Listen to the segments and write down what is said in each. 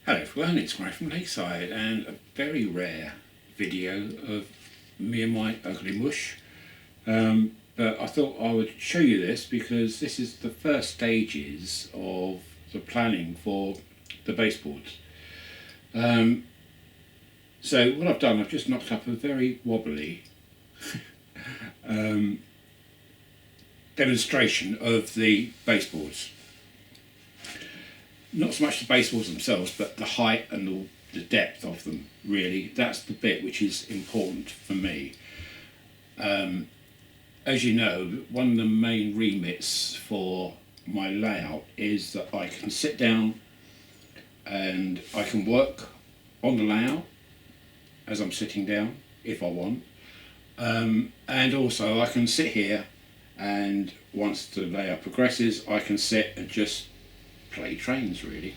Hello everyone, it's Murray from Lakeside and a very rare video of me and my ugly mush. But I thought I would show you this because this is the first stages of the planning for the baseboards. So what I've done, I've just knocked up a very wobbly demonstration of the baseboards. Not so much the baseboards themselves, but the height and the depth of them, really. That's the bit which is important for me. As you know, one of the main remits for my layout is that I can sit down and I can work on the layout as I'm sitting down, if I want. And also I can sit here, and once the layout progresses, I can sit and just play trains, really.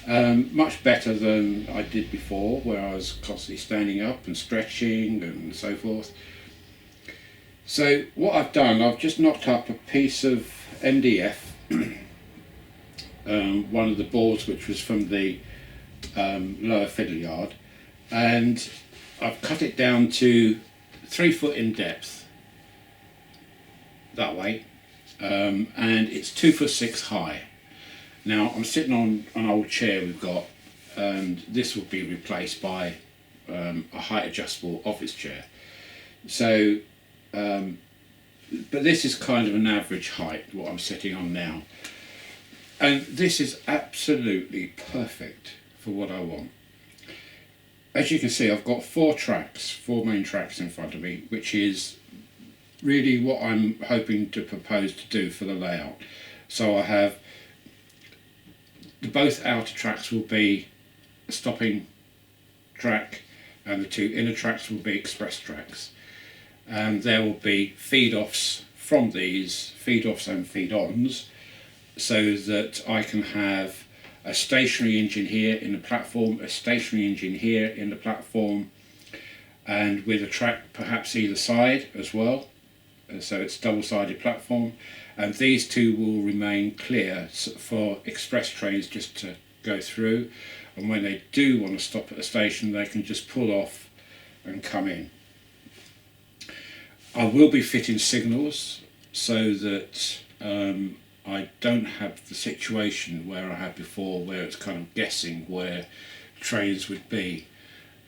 Much better than I did before, where I was constantly standing up and stretching and so forth. So what I've done, I've just knocked up a piece of MDF, one of the boards which was from the lower fiddle yard, and I've cut it down to 3 foot in depth, that way, and it's 2'6" high. Now I'm sitting on an old chair we've got, and this will be replaced by a height adjustable office chair. So, but this is kind of an average height, what I'm sitting on now. And this is absolutely perfect for what I want. As you can see, I've got 4 main tracks in front of me, which is really what I'm hoping to propose to do for the layout. So I have both outer tracks will be a stopping track, and the 2 inner tracks will be express tracks. And there will be feed-offs from these, feed-offs and feed-ons, so that I can have a stationary engine here in the platform, a stationary engine here in the platform, and with a track perhaps either side as well. So it's double-sided platform, and these 2 will remain clear for express trains just to go through, and when they do want to stop at a station, they can just pull off and come in. I will be fitting signals so that I don't have the situation where I had before, where it's kind of guessing where trains would be.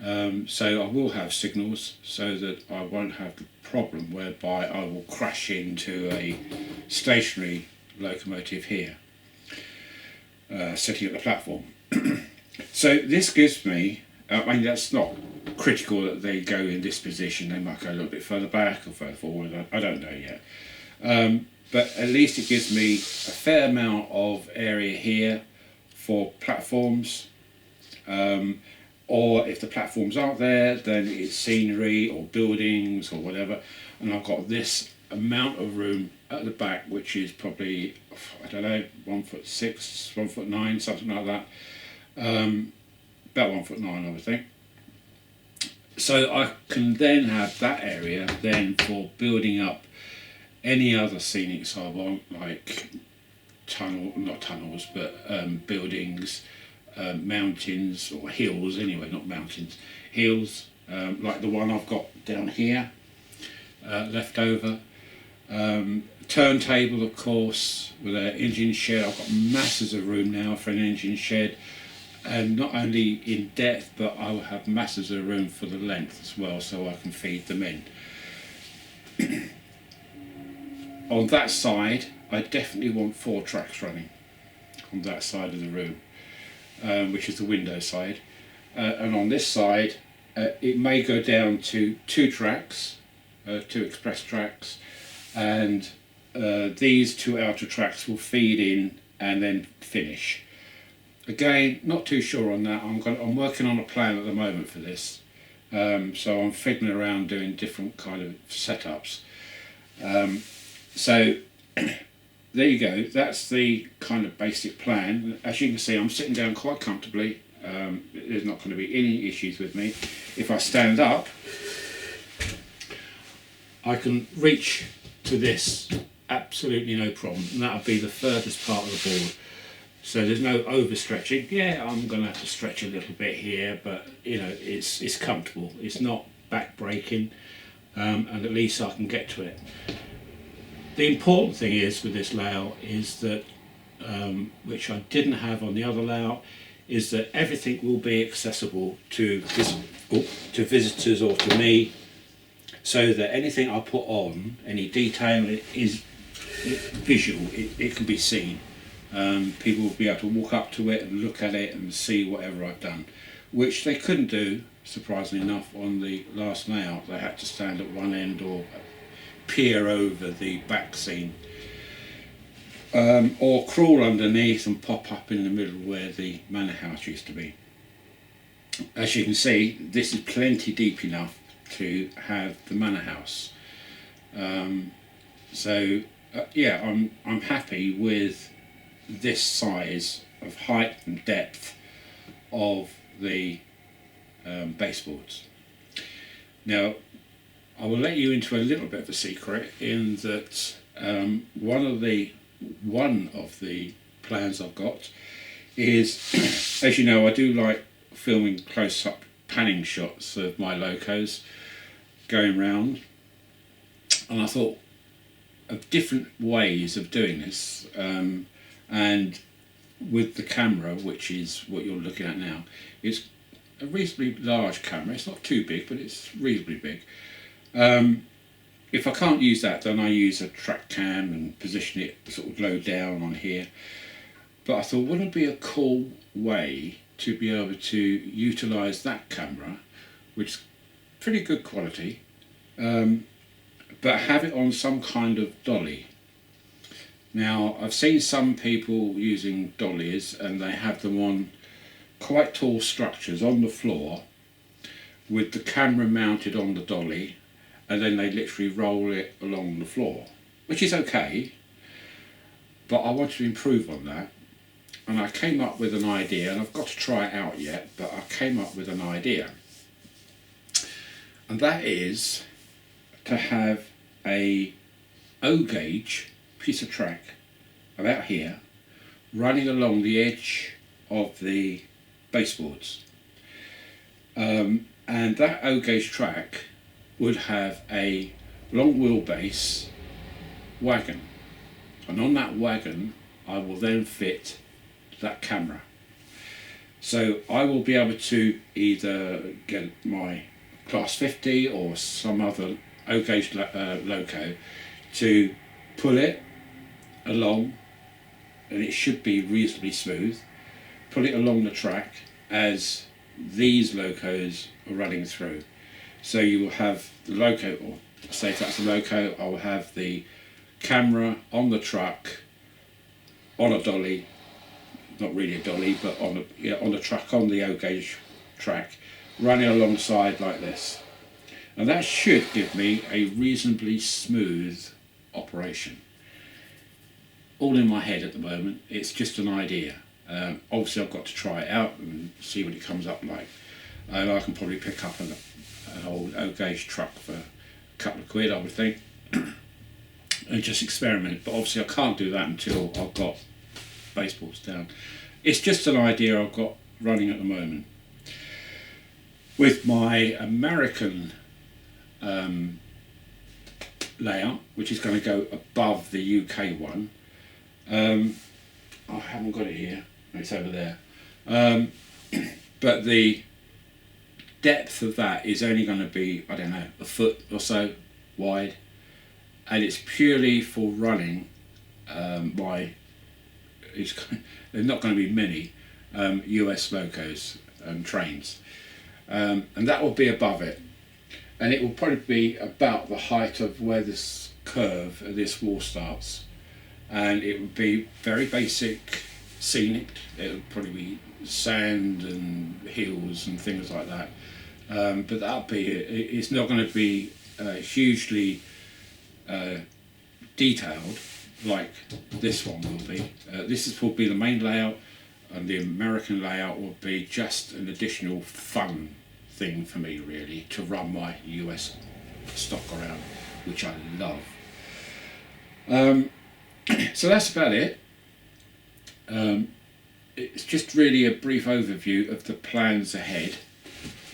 So I will have signals so that I won't have the problem whereby I will crash into a stationary locomotive here, sitting at the platform. So this gives me, I mean, that's not critical that they go in this position, they might go a little bit further back or further forward, I don't know yet. But at least it gives me a fair amount of area here for platforms. Or if the platforms aren't there, then it's scenery or buildings or whatever. And I've got this amount of room at the back, which is probably, I don't know, 1'6", 1'9", something like that. About 1'9", I would think. So I can then have that area then for building up any other scenics I want, like not tunnels, but buildings, mountains, or hills anyway, not mountains, hills, like the one I've got down here, left over. Turntable, of course, with an engine shed. I've got masses of room now for an engine shed, and not only in depth, but I will have masses of room for the length as well, so I can feed them in. On that side, I definitely want 4 tracks running on that side of the room. Which is the window side, and on this side it may go down to 2 tracks, 2 express tracks, and these 2 outer tracks will feed in and then finish. Again, not too sure on that. I'm working on a plan at the moment for this, so I'm fiddling around doing different kind of setups. So there you go, that's the kind of basic plan. As you can see, I'm sitting down quite comfortably. There's not going to be any issues with me. If I stand up, I can reach to this, absolutely no problem, and that'll be the furthest part of the board. So there's no overstretching. Yeah, I'm going to have to stretch a little bit here, but you know, it's comfortable. It's not back breaking, and at least I can get to it. The important thing is with this layout is that, which I didn't have on the other layout, is that everything will be accessible to visitors or to me, so that anything I put on, any detail, is visual. It can be seen. People will be able to walk up to it and look at it and see whatever I've done, which they couldn't do, surprisingly enough, on the last layout. They had to stand at one end or peer over the back scene, or crawl underneath and pop up in the middle where the manor house used to be. As you can see, this is plenty deep enough to have the manor house. Yeah, I'm happy with this size of height and depth of the baseboards. Now, I will let you into a little bit of a secret in that one of the plans I've got is, as you know, I do like filming close-up panning shots of my locos going round, and I thought of different ways of doing this, and with the camera, which is what you're looking at now, it's a reasonably large camera. It's not too big, but it's reasonably big. If I can't use that, then I use a track cam and position it sort of low down on here. But I thought, wouldn't it be a cool way to be able to utilise that camera, which is pretty good quality, but have it on some kind of dolly. Now, I've seen some people using dollies and they have them on quite tall structures on the floor with the camera mounted on the dolly, and then they literally roll it along the floor, which is okay, but I want to improve on that. And I came up with an idea, and I've got to try it out yet, but I came up with an idea. And that is to have a O-gauge piece of track about here running along the edge of the baseboards. And that O-gauge track would have a long wheelbase wagon, and on that wagon I will then fit that camera. So I will be able to either get my Class 50 or some other O-gauge loco to pull it along, and it should be reasonably smooth, pull it along the track as these locos are running through. So you will have the loco, or say if that's a loco, I will have the camera on the truck, on a dolly, not really a dolly, but on the truck, on the O-gauge track, running alongside like this. And that should give me a reasonably smooth operation. All in my head at the moment, it's just an idea. Obviously I've got to try it out and see what it comes up like. And I can probably pick up an old O-gauge truck for a couple of quid, I would think, and just experiment. But obviously I can't do that until I've got baseboards down. It's just an idea I've got running at the moment. With my American layout, which is going to go above the UK one, I haven't got it here, it's over there, but the depth of that is only going to be, I don't know, a foot or so wide, and it's purely for running there's not going to be many US locos and trains, and that will be above it, and it will probably be about the height of where this curve of this wall starts, and it would be very basic scenic. It would probably be sand and hills and things like that, but that'll be it. It's not going to be hugely detailed like this one will be. This will be the main layout, and the American layout will be just an additional fun thing for me, really, to run my US stock around, which I love. So that's about it. it's just really a brief overview of the plans ahead.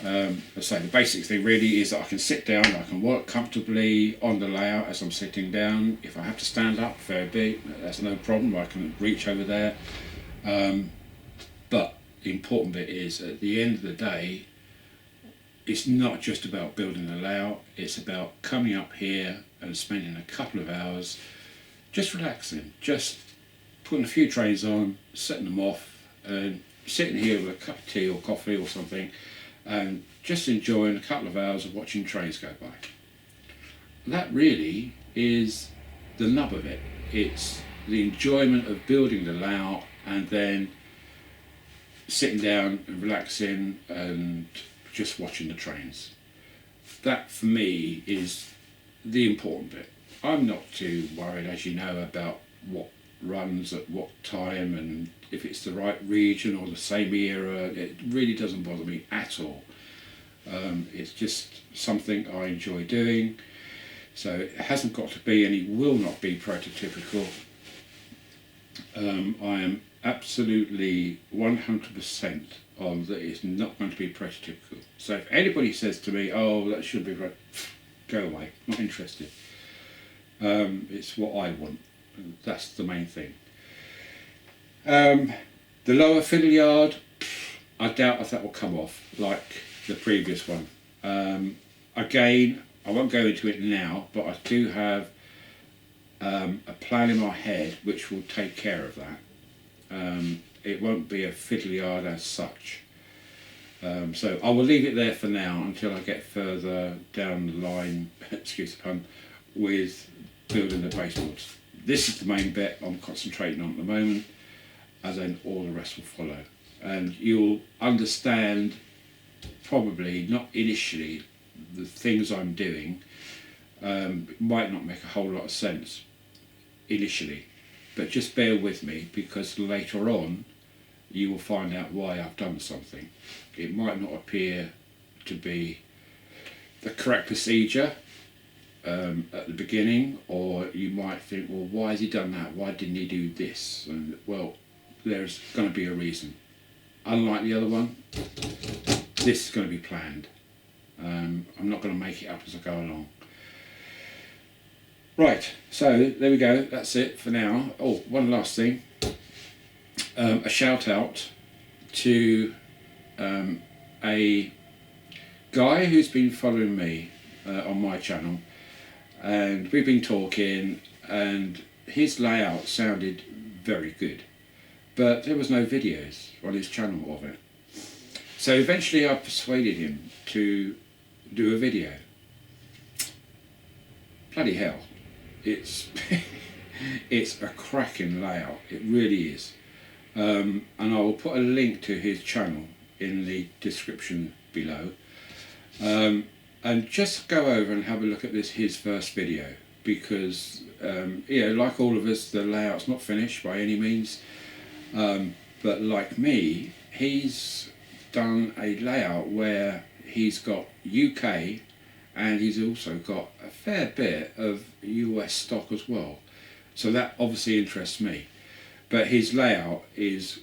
As I say, the basic thing really is that I can sit down, I can work comfortably on the layout as I'm sitting down. If I have to stand up, fair bit, that's no problem, I can reach over there. But the important bit is, at the end of the day, it's not just about building the layout, it's about coming up here and spending a couple of hours just relaxing, just putting a few trays on, setting them off, and sitting here with a cup of tea or coffee or something, and just enjoying a couple of hours of watching trays go by. That really is the nub of it. It's the enjoyment of building the layout and then sitting down and relaxing and just watching the trains. That for me is the important bit. I'm not too worried, as you know, about what runs at what time and if it's the right region or the same era. It really doesn't bother me at all. It's just something I enjoy doing, so it hasn't got to be, and it will not be, prototypical. I am absolutely 100% on that it's not going to be prototypical. So if anybody says to me, oh, that should be right, go away, not interested. It's what I want, and that's the main thing. The lower fiddle yard, I doubt if that will come off like the previous one. Again, I won't go into it now, but I do have a plan in my head which will take care of that. It won't be a fiddle yard as such. So I will leave it there for now until I get further down the line, excuse the pun, with building the baseboards. This is the main bit I'm concentrating on at the moment, and then all the rest will follow. And you'll understand, probably not initially, the things I'm doing might not make a whole lot of sense initially, but just bear with me, because later on you will find out why I've done something. It might not appear to be the correct procedure at the beginning, or you might think, well, why has he done that? Why didn't he do this? And well, there's going to be a reason. Unlike the other one, this is going to be planned. I'm not going to make it up as I go along. Right, so there we go, that's it for now. Oh, one last thing. A shout out to a guy who's been following me on my channel, and we've been talking, and his layout sounded very good, but there was no videos on his channel of it. So eventually I persuaded him to do a video. Bloody hell, it's it's a cracking layout, it really is. And I will put a link to his channel in the description below. And just go over and have a look at his first video, because like all of us, the layout's not finished by any means, but like me, he's done a layout where he's got UK and he's also got a fair bit of US stock as well, so that obviously interests me. But his layout is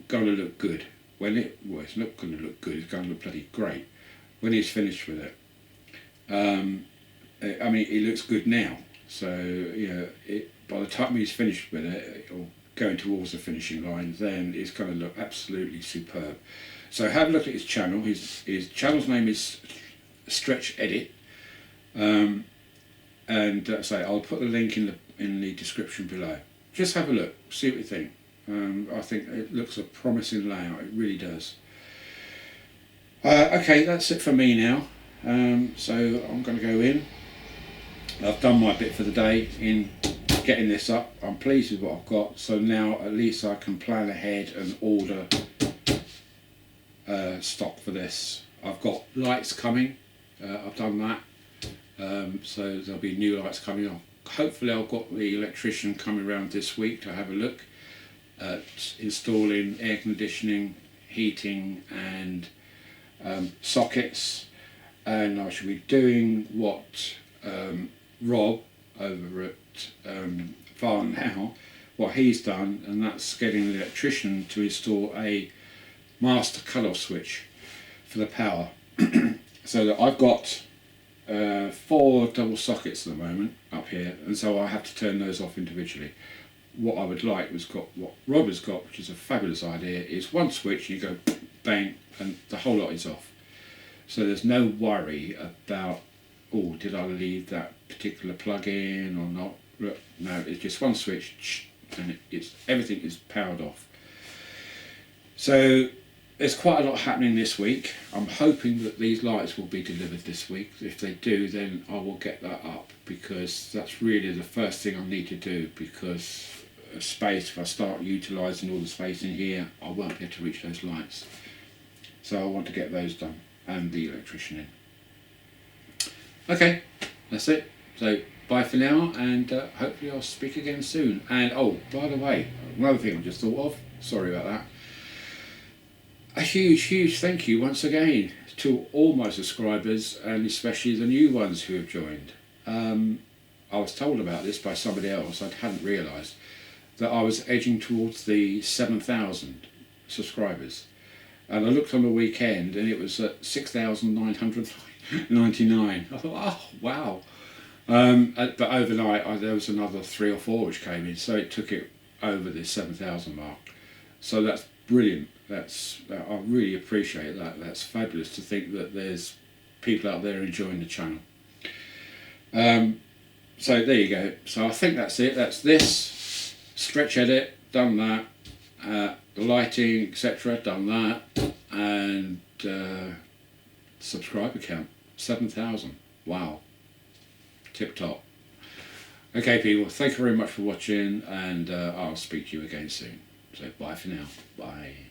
going to look good when it's not going to look good, it's going to look bloody great when he's finished with it. I mean, it looks good now, so by the time he's finished with it, or going towards the finishing line, then it's going to look absolutely superb. So have a look at his channel. His channel's name is Stretch Edit, and say I'll put the link in the description below. Just have a look, see what you think. I think it looks a promising layout, it really does. Okay, that's it for me now. So I'm going to go in. I've done my bit for the day in getting this up. I'm pleased with what I've got, so now at least I can plan ahead and order stock for this. I've got lights coming, I've done that, so there'll be new lights coming on. Hopefully I've got the electrician coming around this week to have a look at installing air conditioning, heating and sockets, and I shall be doing what Rob over at Farm Now what he's done, and that's getting the electrician to install a master cut-off switch for the power. So that I've got 4 double sockets at the moment up here, and so I have to turn those off individually. What I would like was what Rob has got, which is a fabulous idea, is one switch, you go bang, and the whole lot is off. So there's no worry about, oh, did I leave that particular plug in or not? Look, no, it's just one switch, and everything is powered off. So there's quite a lot happening this week. I'm hoping that these lights will be delivered this week. If they do, then I will get that up, because that's really the first thing I need to do, because space, if I start utilising all the space in here, I won't be able to reach those lights. So I want to get those done, and the electrician in. Okay, that's it. So bye for now, and hopefully I'll speak again soon. And oh, by the way, another thing I just thought of, sorry about that. A huge thank you once again to all my subscribers, and especially the new ones who have joined. I was told about this by somebody else. I hadn't realised that I was edging towards the 7,000 subscribers, and I looked on the weekend and it was at 6,999. I thought, oh wow. But overnight there was another 3 or 4 which came in, so it took it over the 7,000 mark. So that's brilliant. I really appreciate that. That's fabulous to think that there's people out there enjoying the channel. So there you go. So I think that's it. That's this stretch edit, done that. The lighting, etc., done that. And subscriber count 7,000. Wow. Tip top. Okay, people. Thank you very much for watching, and I'll speak to you again soon. So bye for now. Bye.